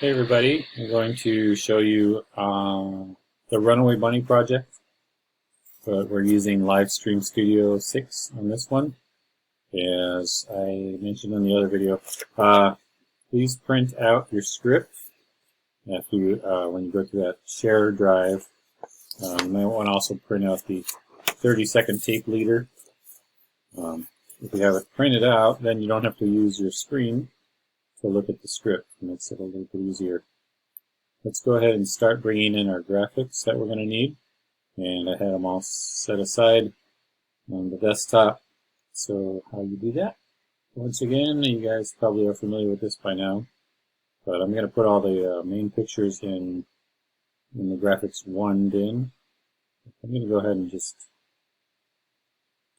Hey everybody, I'm going to show you the Runaway Bunny project, but we're using Livestream Studio 6 on this one. As I mentioned in the other video, please print out your script if you, when you go to that share drive. You might want to also print out the 30-second tape leader. If you have it printed out, then you don't have to use your screen to look at the script. It makes it a little bit easier. Let's go ahead and start bringing in our graphics that we're going to need. And I had them all set aside on the desktop. So how you do that? Once again, you guys probably are familiar with this by now. But I'm going to put all the main pictures in the graphics 1 bin. I'm going to go ahead and just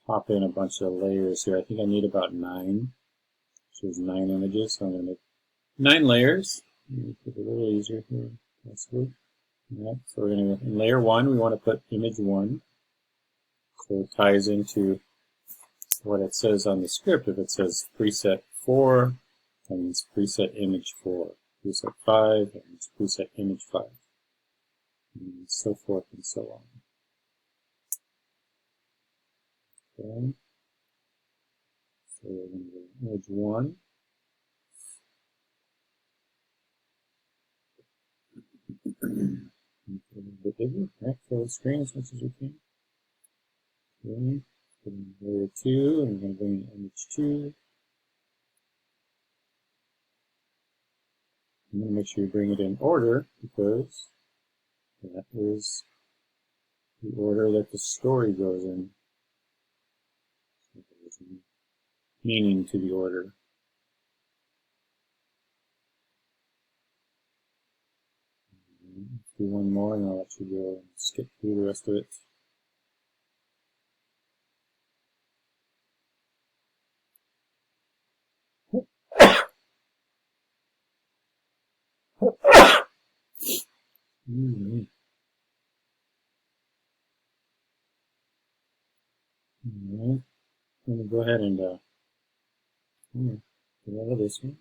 pop in a bunch of layers here. I think I need about 9. So there's 9 images, so I'm going to make 9 layers. Make it a little easier here. That's good. Right, so we're going to, in layer 1, we want to put image 1. So it ties into what it says on the script. If it says preset 4, that means preset image 4. Preset 5, that means preset image 5. And so forth and so on. Okay. So we're going to go image 1. A little bit bigger, right? Fill the screen as much as we can. Okay. Put in layer 2, and we're going to bring in image 2. I'm going to make sure you bring it in order because that is the order that the story goes in. So there's meaning to the order. Do one more and I'll let you go and skip through the rest of it. Alright, I'm going to go ahead and get out of this one.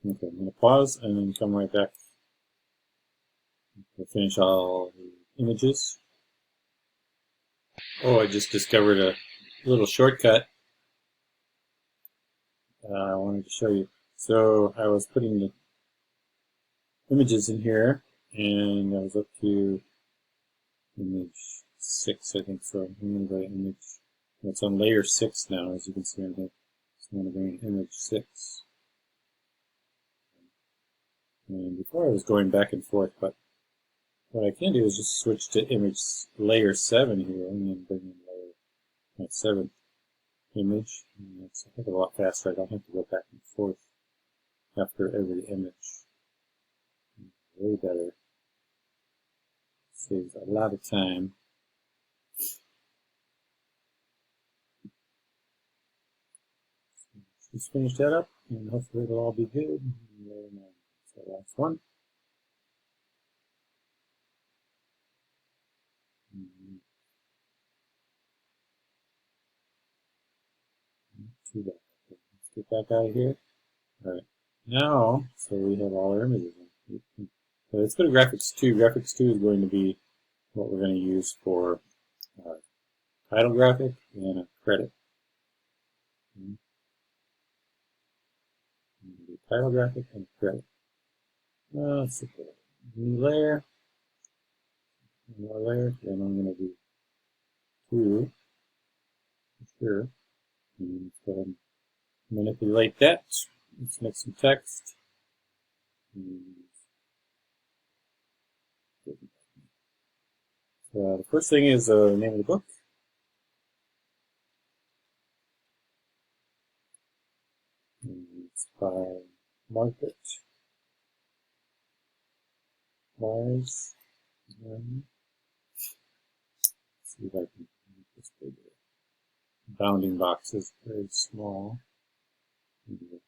Okay, I'm going to pause and then come right back. We'll finish all the images. Oh, I just discovered a little shortcut I wanted to show you. So I was putting the images in here, and I was up to image 6, I think. So I'm going to go to image. It's on layer 6 now, as you can see on here. So I'm going to bring in image 6. And before I was going back and forth, but what I can do is just switch to image layer 7 here, and then bring in layer that 7th image. And that's a heck of a lot faster. I don't have to go back and forth after every image. Way better. Saves a lot of time. Just finish that up, and hopefully it'll all be good. So last one. Too bad. Let's get back out of here. Alright. Now, so we have all our images in. So let's go to graphics 2. Graphics 2 is going to be what we're going to use for our title graphic and a credit. Title graphic and credit. Let's see. New layer. More layer. Then I'm going to do 2 for sure. And let's go ahead and manipulate that. Let's make some text. So the first thing is the name of the book. And it's by Margaret Wise. See if I can make this bigger. Bounding box is very small. That's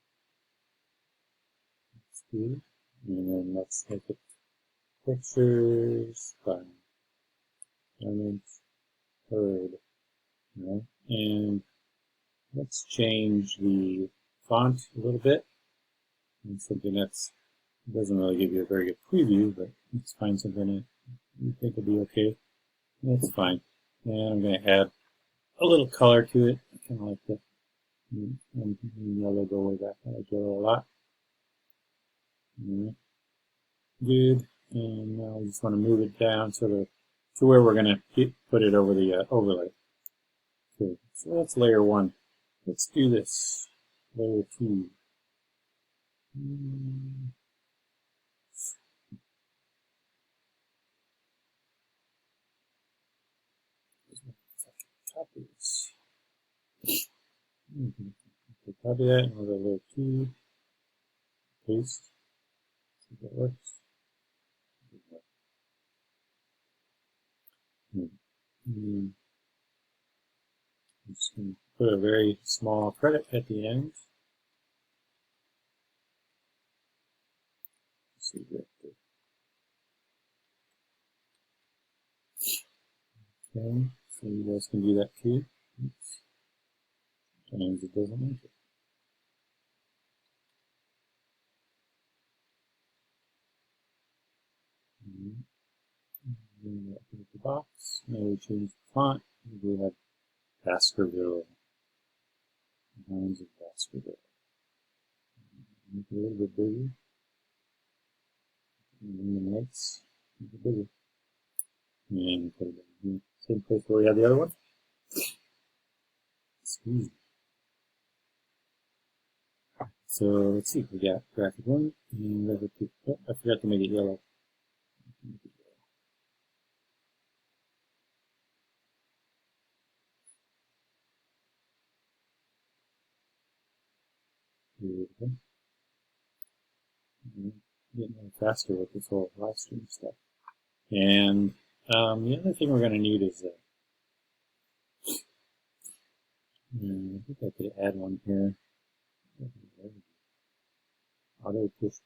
good. And then let's make it pictures by elements third. Right? And let's change the font a little bit. And something that's It doesn't really give you a very good preview, but let's find something that you think will be okay. That's fine. And I'm going to add a little color to it. I kind of like the yellow go way back. I like yellow a lot. Good. And now I just want to move it down to where we're going to put it over the overlay. Okay, so that's layer 1. Let's do this. Layer 2. Copy this. Copy that and we'll go layer 2. Paste. See if that works. I'm just going to put a very small credit at the end. Let's see that. Okay, so you guys can do that too. Oops. Sometimes it doesn't make it. The box. Now we change the font. We have Baskerville. Lines of Baskerville. Make it a little bit bigger. And the lights make it bigger. And put it in the same place where we had the other one. Squeeze. So let's see. We got graphic 1 and graphic 2. Oh, I forgot to make it yellow. Getting faster with this whole live stream stuff. And the other thing we're going to need is I think I could add one here. Auto push.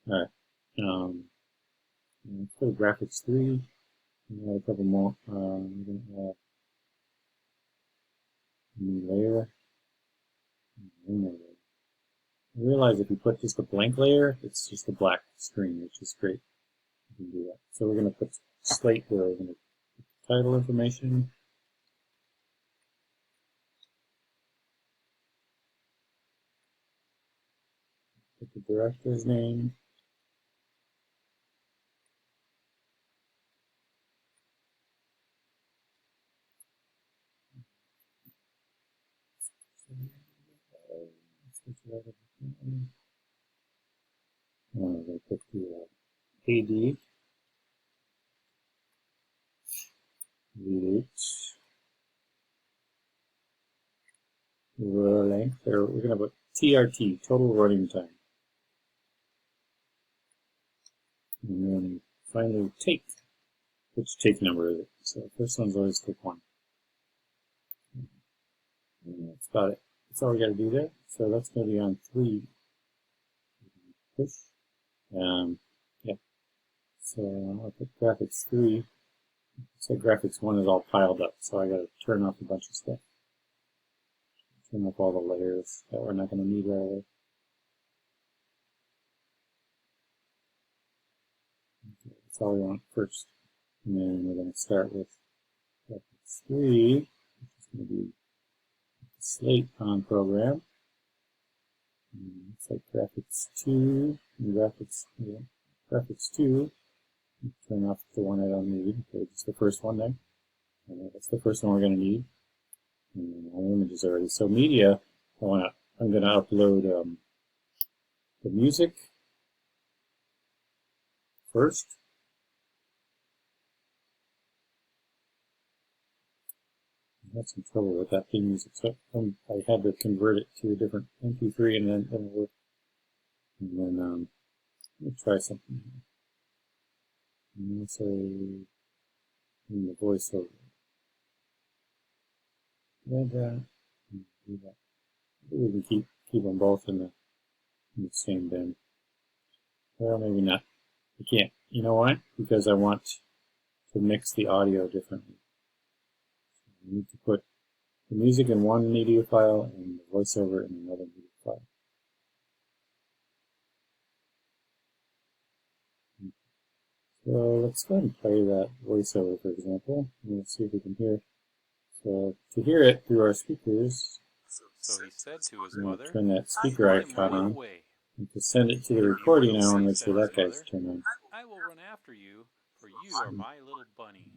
Alright. Let's go to graphics 3. We add a couple more. We're going to add a new layer. I realize if you put just a blank layer, it's just a black screen, which is great. You can do that. So we're going to put slate here. We're going to put the title information. Put the director's name. I'm going to put the AD. Length. There, we're going to put TRT, total running time. And then finally take. Which take number is it? So the first one's always take 1. And that's about it. That's all we got to do there. So that's going to be on 3. Push. Yeah. So I'll put graphics 3. So graphics 1 is all piled up. So I got to turn off a bunch of stuff. Turn off all the layers that we're not going to need right away. Okay, that's all we want first. And then we're going to start with graphics 3, which is going to be the slate on program. And it's like graphics 2 and graphics 2. Turn off the one I don't need. Okay, just the first one there. And that's the first one we're going to need. And then all the images already. So media, I'm going to upload the music first. I had some trouble with that thing music, so I had to convert it to a different MP3 and then it worked. And then let me try something here. And let's say in the voiceover. Add that. Do that. We can keep them both in the same bin. Well, maybe not. I can't. You know why? Because I want to mix the audio differently. So I need to put the music in one media file and the voiceover in another media file. let's go ahead and play that voiceover, for example. And let's see if we can hear it. So to hear it through our speakers, So he said to his mother, turn that speaker icon on. And to send it to the recording, I want to make sure that guy's turned on. I will run after you, for you are my little bunny.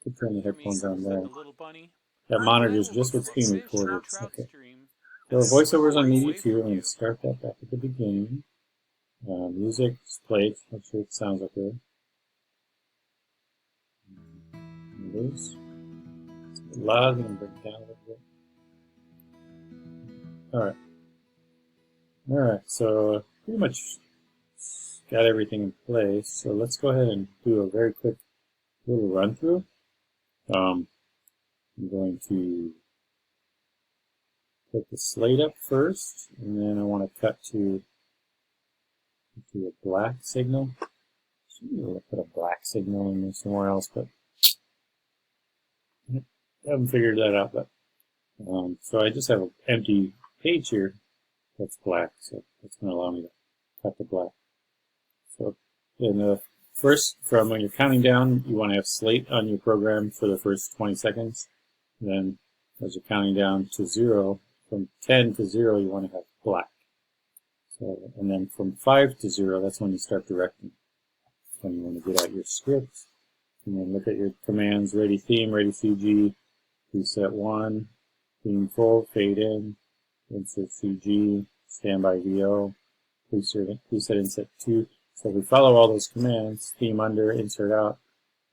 Could turn the headphones on there. The little bunny. That monitor's just what's being recorded. Okay. So voiceovers on media 2. I'm going to start that back at the beginning. Music is played. Make sure it sounds okay. There it is. It's a bit loud. I'm going to bring it down a little bit. Alright. Alright, so pretty much got everything in place. So let's go ahead and do a very quick little run through. I'm going to put the slate up first, and then I want to cut to a black signal. Should be able to put a black signal in there somewhere else, but I haven't figured that out. But so I just have an empty page here that's black, so that's going to allow me to cut the black. So in the first, from when you're counting down, you want to have slate on your program for the first 20 seconds. Then as you're counting down to 0, from 10 to 0, you want to have black. So, and then from 5 to 0, that's when you start directing. When you want to get out your script, and then look at your commands: ready theme, ready CG, preset 1, theme full, fade in, insert CG, standby VO, preset inset 2. So if we follow all those commands: theme under, insert out,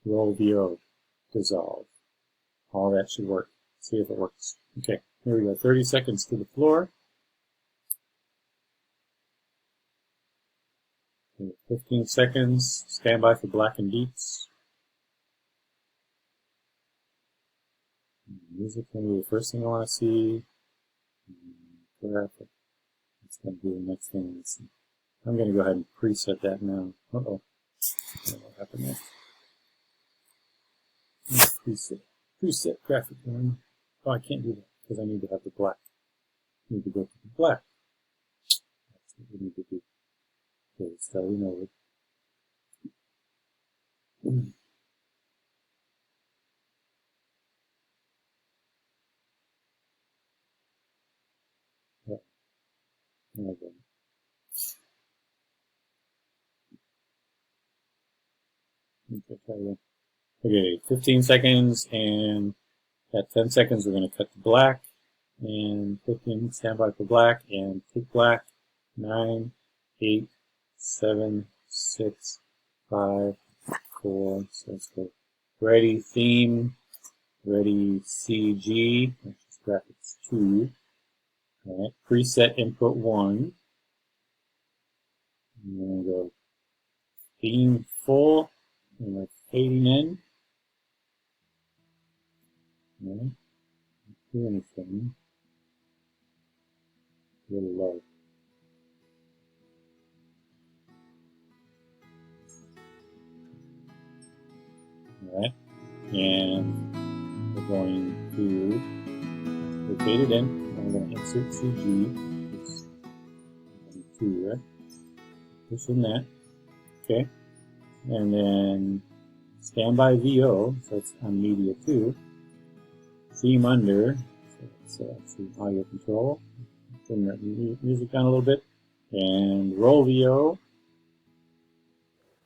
roll VO, dissolve. All that should work. See if it works. Okay, here we go. 30 seconds to the floor. 15 seconds. Stand by for black and beats. Music can be the first thing I want to see. Graphic. That's going to be the next thing I see. I'm going to go ahead and preset that now. Uh-oh. I don't know what happened there. Preset graphic one. Oh, I can't do that because I need to have the black. I need to go to the black. That's what we need to do. Okay, starting over. Okay. Okay, try again. Okay, 15 seconds, and at 10 seconds we're going to cut to black, and 15, stand by for black, and take black. 9, 8, 7, 6, 5, 4, so let's go. Ready theme, ready CG, which is graphics 2. Alright, preset input 1. And then we go theme full, and we're fading in. Alright, don't do anything. A little low. Alright, and we're going to fade it in. I'm going to insert CG. It's 2 there. Push in that. Okay. And then standby VO, so it's on media 2. Theme under, so it's the audio control. Turn that music down a little bit. And roll VO.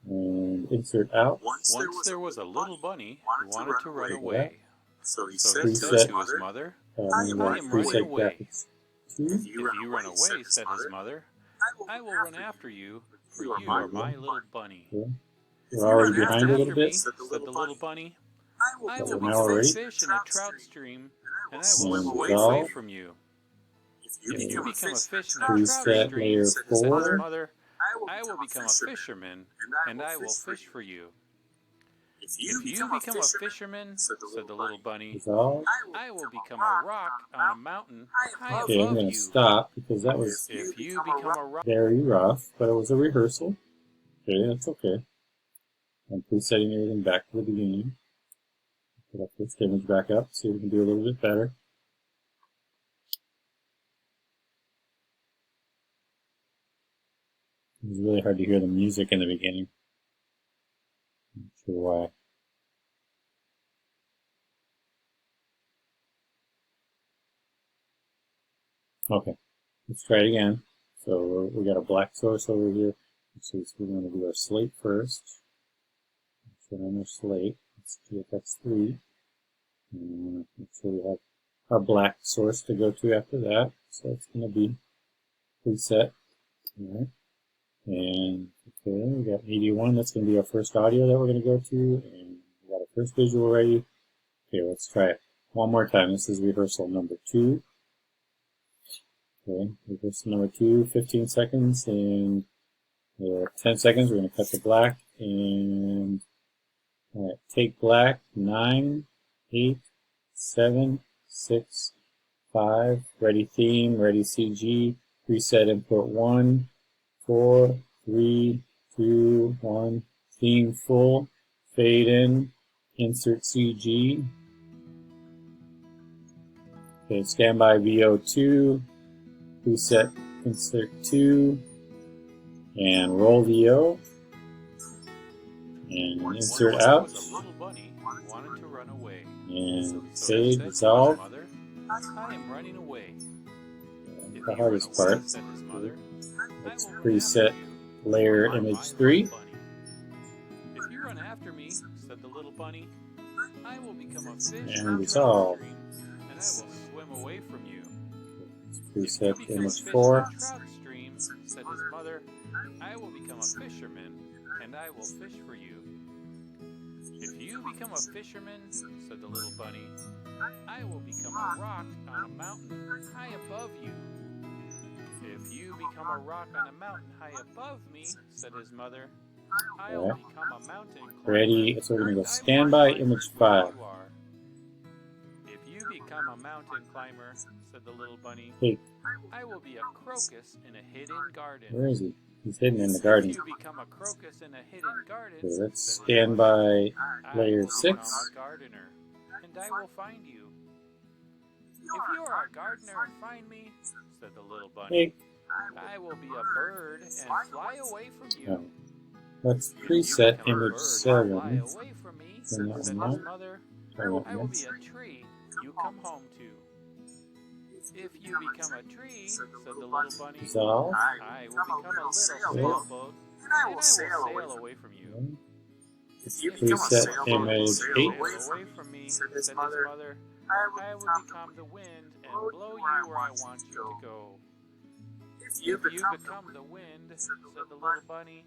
And insert out. Once there was a little bunny who wanted to run away. So he said to his mother, I am running away. If you run away, said his mother, I will run after you, for you are my little bunny. Okay. We're already behind a little bit. Said the little bunny, I will become a fish in a trout stream, and I will swim away from you. If you become a fish in a trout stream, said his mother, I will become a fisherman, and I will fish for you. If you become a fisherman, said the little bunny, I will become a rock on a mountain high above you. Okay, I'm going to stop because that was If you become a rock, very rough, but it was a rehearsal. Okay, that's okay. I'm presetting everything back to the beginning. Put our first image back up, see if we can do a little bit better. It was really hard to hear the music in the beginning. sure why. Okay, let's try it again. So we got a black source over here. So we're going to do our slate first. Put on our slate. Let's GFX3. And make sure we have our black source to go to after that. So it's going to be preset. All right. And okay, we got 81. That's going to be our first audio that we're going to go to. And we got our first visual ready. Okay, let's try it one more time. This is rehearsal number 2. Okay, rehearsal number 2, 15 seconds. And 10 seconds, we're going to cut to black. And all right, take black, 9, 8, 7, 6, 5, ready theme, ready CG, preset input 1, 4, 3, 2, 1, theme full, fade in, insert CG. Okay, standby VO2, preset insert 2, and roll VO. And insert out. Little bunny wanted to run away. And fade, dissolve. Mother, I am running away. The hardest part. Let's preset layer image 3. If you run after me, said the little bunny, I will become a fish And dissolve. and I will swim away from you. Let's preset image 4. Trout stream, said his mother, I will become a fisherman and I will fish for you. If you become a fisherman, said the little bunny, I will become a rock on a mountain high above you. If you become a rock on a mountain high above me, said his mother, I will become a mountain climber. Ready, so we're going to go standby image 5. If you become a mountain climber, said the little bunny, Hey, I will be a crocus in a hidden garden. where is he? He's hidden in the garden. If you become a crocus in a hidden garden, Okay, let's standby layer 6. a gardener, and I will find you. If you are a gardener and find me, said the little bunny, Hey, I will be a bird and fly away from you. let's If you preset become a image bird and 7. fly away from me, said Turn that his one on. mother, Try that I will next. be a tree you come home to. If you become a tree, said the little bunny, Dissolve. I will become a little sailboat, and I will sail away from you. If you become a Preset sailboat, image sail 8. away from me, said said his his mother, mother, I I will become the wind and blow you where I want you to go. If you If you become become the wind, said said the little bunny,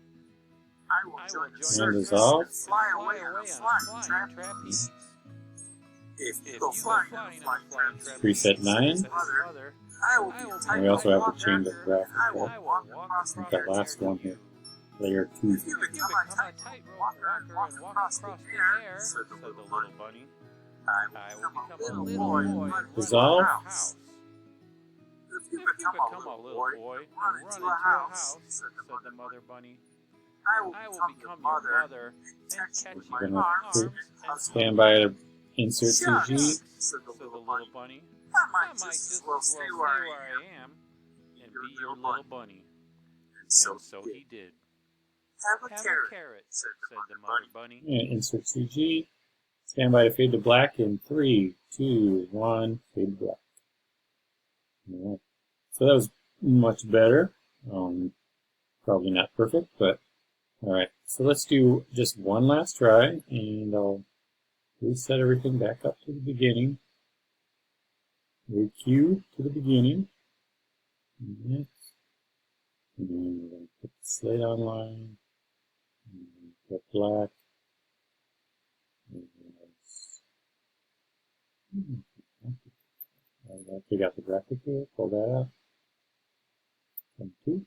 I will I will join join the your And circus dissolve. and fly away on a flying trapeze. If If you go flying on a flying trapeze, Preset 9. said his mother, I will I be will a be And tight we also have walker, to change the graphic I will for I will walk walk across across that the last air one to here. you. Layer 2. If you become a tightrope walker and walk across the air, said the little bunny, I I will will become become a a little little boy boy and and run run into Dissolve. a a house. house. If If you you become become a a little little boy boy and run and into run a into a house, house, said said the mother bunny, I I will will become become your your mother mother and and catch you catch with you my with my arms arms and Standby to insert Shucks, CG. said the said the little little bunny. bunny. I I might might just just as well as stay well where stay I where am. I am and be your little bunny. And so And so he did. Have a Have a carrot, carrot, said said the the mother mother bunny. And insert CG. Standby to fade to black in 3, 2, 1. Fade to black. Alright. So that was much better. Probably not perfect, but alright. So let's do just one last try, and I'll reset everything back up to the beginning. Recue to the beginning. Next. And then we're going to put the slate online. And put black. I'll take out the graphic here, pull that out. And 2.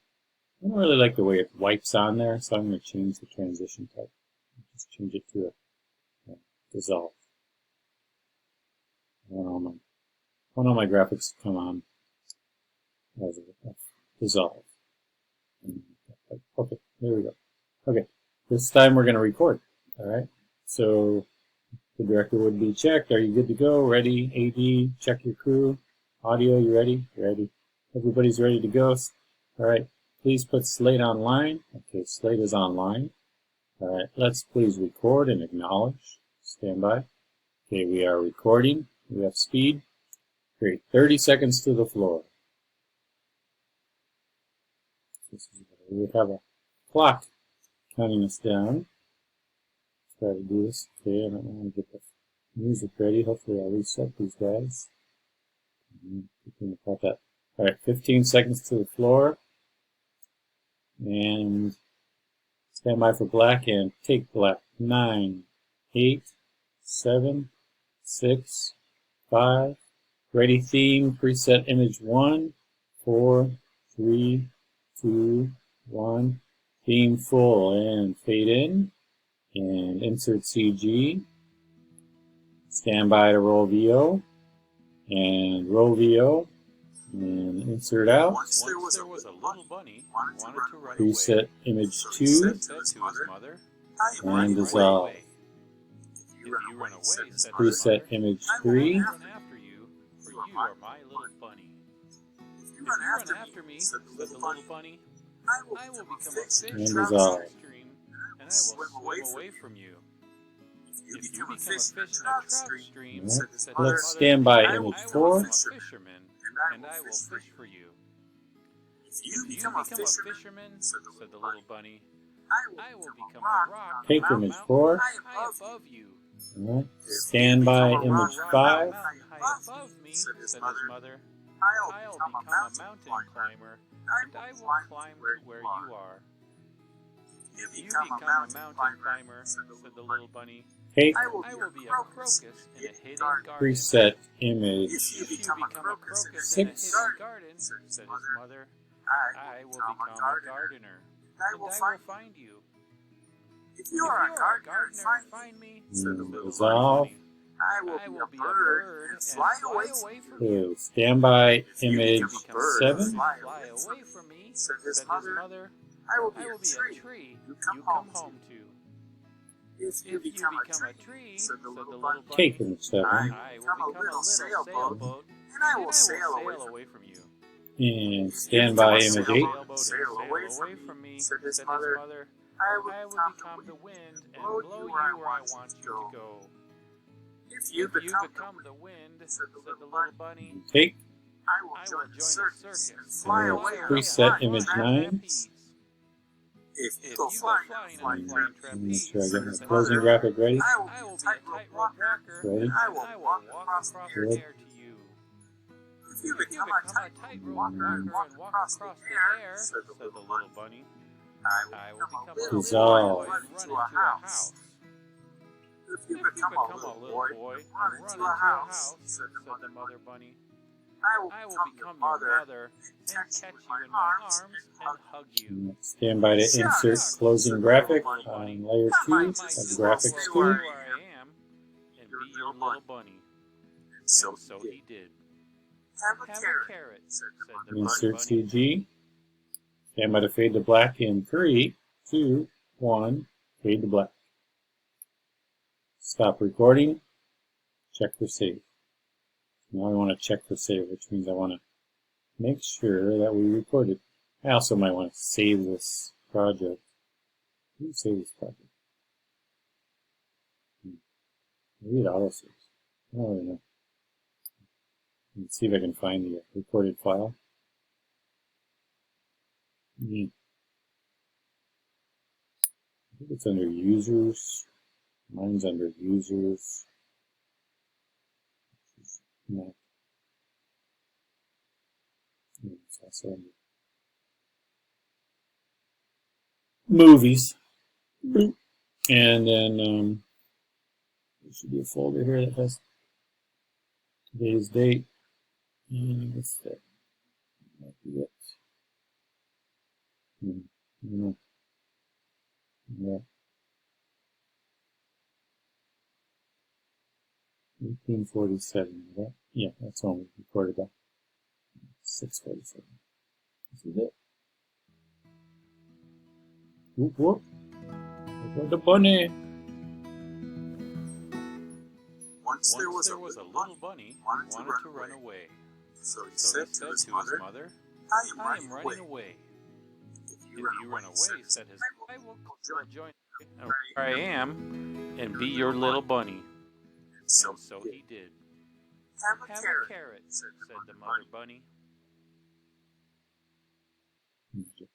I don't really like the way it wipes on there, so I'm going to change the transition type. Just change it to a dissolve. I want all my graphics to come on as a dissolve. Okay, there we go. Okay, this time we're going to record. Alright, so the director would be checked. Are you good to go? Ready? AD, check your crew. Audio, you ready? Ready. Everybody's ready to go. Alright, please put slate online. Okay, slate is online. Alright, let's please record and acknowledge. Stand by. Okay, we are recording. We have speed. Great. 30 seconds to the floor. We have a clock counting us down. Let's try to do this. Okay, I don't want to get the music ready. Hopefully I'll reset these guys. About that. Alright, 15 seconds to the floor. And stand by for black and take black. 9, 8, 7, 6, 5. Ready theme, preset image 1, 4, 3, 2, 1. Theme full and fade in. And insert CG. Stand by to roll VO. And roll VO. And insert out. Once there was a little bunny wanted to run away. Preset image 2. Said to his mother, And dissolve. If you run away, said his Preset mother, image I 3. will run after you, for you are my little bunny. If you run after me, said the little bunny, I will become a fish And in the dissolve. stream, and I will swim away from you. If you become a fish in a trout stream, Alright, said his let's mother, stand by I will image become 4. a fisherman, and I will fish for you. If you become a fisherman, said the little bunny, I will become a rock Take on a image mountain 4. high above you. Alright, stand by image 5. High above me, said his mother, I'll become a mountain climber, and I will climb to where you are. If you become a mountain climber, said the little bunny, Take I will be a crocus in a hidden garden. preset image If you become a crocus in a 6. hidden garden, said his mother, I will become a gardener, and I will find you. If you are a gardener, find me, said the little Dissolve. bunny. I will be a bird and fly away from you. Okay, stand by image If you become a bird and 7. fly away from me, said his mother, I will be a tree you come home to. If you become a tree, said the little bunny, Take image 7. I will become a little sailboat, and I will sail away from you. And stand by image 8. Sailboat and sail away from me, said his mother, I will become the wind and blow you where I want you to go. If you become the wind, said the little bunny, Take I will join the circus and fly away on preset a image flying 9. trapeze. If you go flying on a flying Let me trapeze, try to get my said closing mother, graphic ready. I will be a tightrope walker, Ready? and I will walk across the air to you. If you become a tightrope walker and walk across the air, said the little bunny, I will become a little Dissolve. boy and run into a house. If you become a little boy and run into a house, said the mother bunny, I will become your mother and catch you in my arms and hug you. Stand by to insert closing graphic on layer 2 of graphics Stay 2. where I am and be your little bunny. And so he did. Have a carrot, said the Insert bunny. CG. Stand by to fade to black in 3, 2, 1. Fade to black. Stop recording. Check for save. Now I want to check for save, which means I want to make sure that we recorded. I also might want to save this project. Save this project. Maybe it auto saves. I don't really know. Let's see if I can find the recorded file. I think it's under users. Mine's under users. No. It's also under movies. And then there should be a folder here that has today's date. And what's that? Might be it. I don't know. Yeah. 1847. That? Yeah, that's when we recorded that. 647. This is it. Whoop whoop. Look for the bunny. Once there was a little bunny wanted to run away. So he said to his mother, I am running away. If you run away, said his mother, I will join where I am and be your little bunny. And so he did. Have a carrot, said the mother bunny.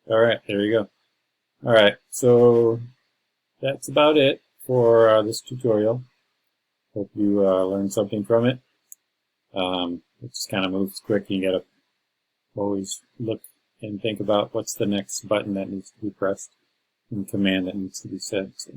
All right, there you go. All right, so that's about it for this tutorial. Hope you learned something from it. It just kind of moves quick. You gotta always look and think about what's the next button that needs to be pressed and command that needs to be said. So.